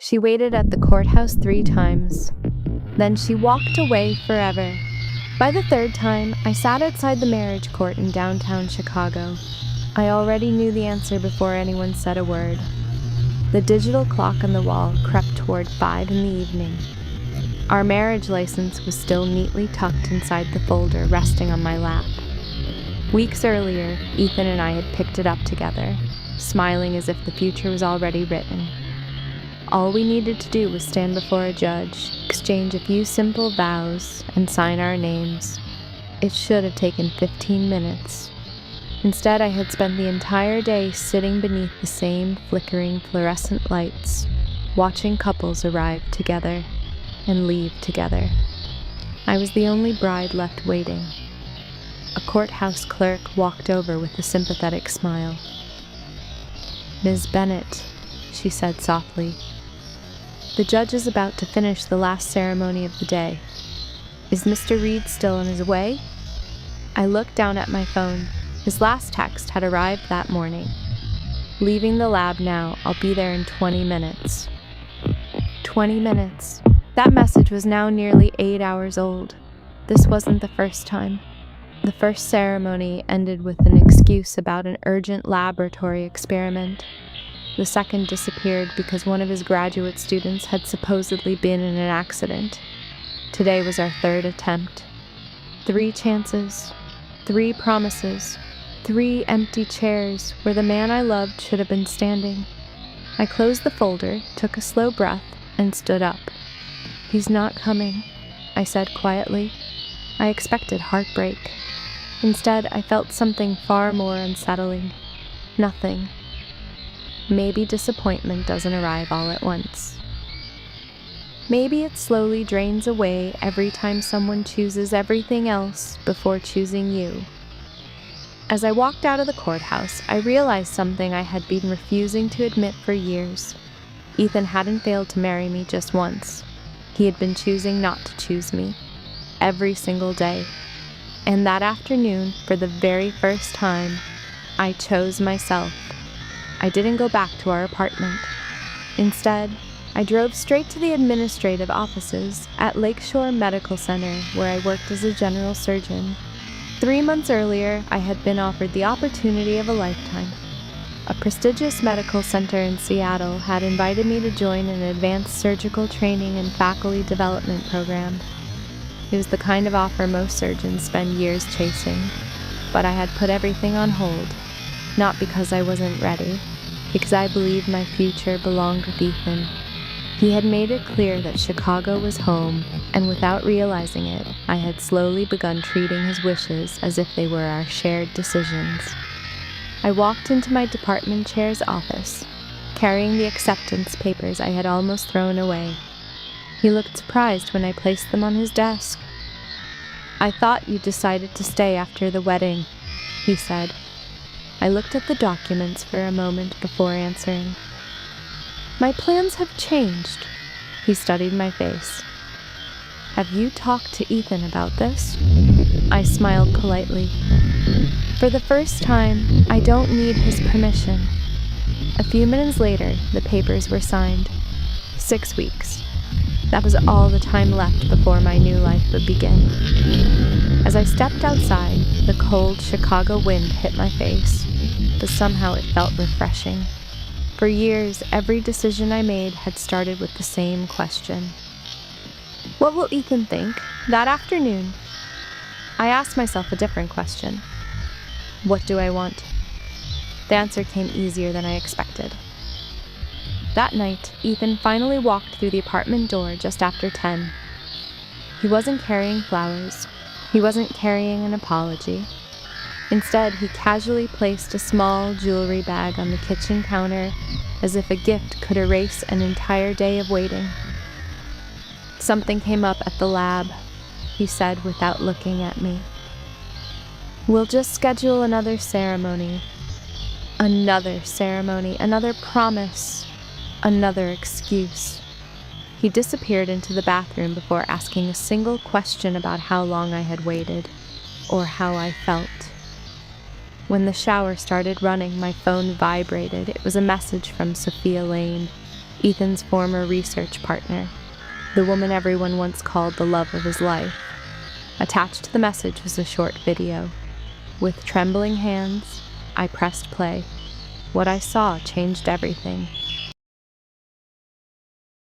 She waited at the courthouse 3 times. Then she walked away forever. By the 3rd time, I sat outside the marriage court in downtown Chicago. I already knew the answer before anyone said a word. The digital clock on the wall crept toward 5 in the evening. Our marriage license was still neatly tucked inside the folder resting on my lap. Weeks earlier, Ethan and I had picked it up together, smiling as if the future was already written. All we needed to do was stand before a judge, exchange a few simple vows, and sign our names. It should have taken 15 minutes. Instead, I had spent the entire day sitting beneath the same flickering fluorescent lights, watching couples arrive together and leave together. I was the only bride left waiting. A courthouse clerk walked over with a sympathetic smile. "Ms. Bennett," she said softly, "the judge is about to finish the last ceremony of the day. Is Mr. Reed still on his way?" I looked down at my phone. His last text had arrived that morning. "Leaving the lab now. I'll be there in 20 minutes. 20 minutes. That message was now nearly 8 hours old. This wasn't the first time. The first ceremony ended with an excuse about an urgent laboratory experiment. The second disappeared because one of his graduate students had supposedly been in an accident. Today was our 3rd attempt. 3 chances, 3 promises, 3 empty chairs where the man I loved should have been standing. I closed the folder, took a slow breath, and stood up. "He's not coming," I said quietly. I expected heartbreak. Instead, I felt something far more unsettling. Nothing. Maybe disappointment doesn't arrive all at once. Maybe it slowly drains away every time someone chooses everything else before choosing you. As I walked out of the courthouse, I realized something I had been refusing to admit for years. Ethan hadn't failed to marry me just once. He had been choosing not to choose me, every single day. And that afternoon, for the very first time, I chose myself. I didn't go back to our apartment. Instead, I drove straight to the administrative offices at Lakeshore Medical Center, where I worked as a general surgeon. 3 months earlier, I had been offered the opportunity of a lifetime. A prestigious medical center in Seattle had invited me to join an advanced surgical training and faculty development program. It was the kind of offer most surgeons spend years chasing, but I had put everything on hold, not because I wasn't ready, because I believed my future belonged with Ethan. He had made it clear that Chicago was home, and without realizing it, I had slowly begun treating his wishes as if they were our shared decisions. I walked into my department chair's office, carrying the acceptance papers I had almost thrown away. He looked surprised when I placed them on his desk. "I thought you decided to stay after the wedding," he said. I looked at the documents for a moment before answering. "My plans have changed." He studied my face. "Have you talked to Ethan about this?" I smiled politely. "For the first time, I don't need his permission." A few minutes later, the papers were signed. 6 weeks. That was all the time left before my new life would begin. As I stepped outside, the cold Chicago wind hit my face, but somehow it felt refreshing. For years, every decision I made had started with the same question. What will Ethan think? That afternoon, I asked myself a different question. What do I want? The answer came easier than I expected. That night, Ethan finally walked through the apartment door just after 10. He wasn't carrying flowers. He wasn't carrying an apology. Instead, he casually placed a small jewelry bag on the kitchen counter as if a gift could erase an entire day of waiting. "Something came up at the lab," he said without looking at me. "We'll just schedule another ceremony. Another ceremony, another promise, another excuse." He disappeared into the bathroom before asking a single question about how long I had waited, or how I felt. When the shower started running, my phone vibrated. It was a message from Sophia Lane. Ethan's former research partner, the woman everyone once called the love of his life. Attached to the message was a short video. With trembling hands, I pressed play. What I saw changed everything.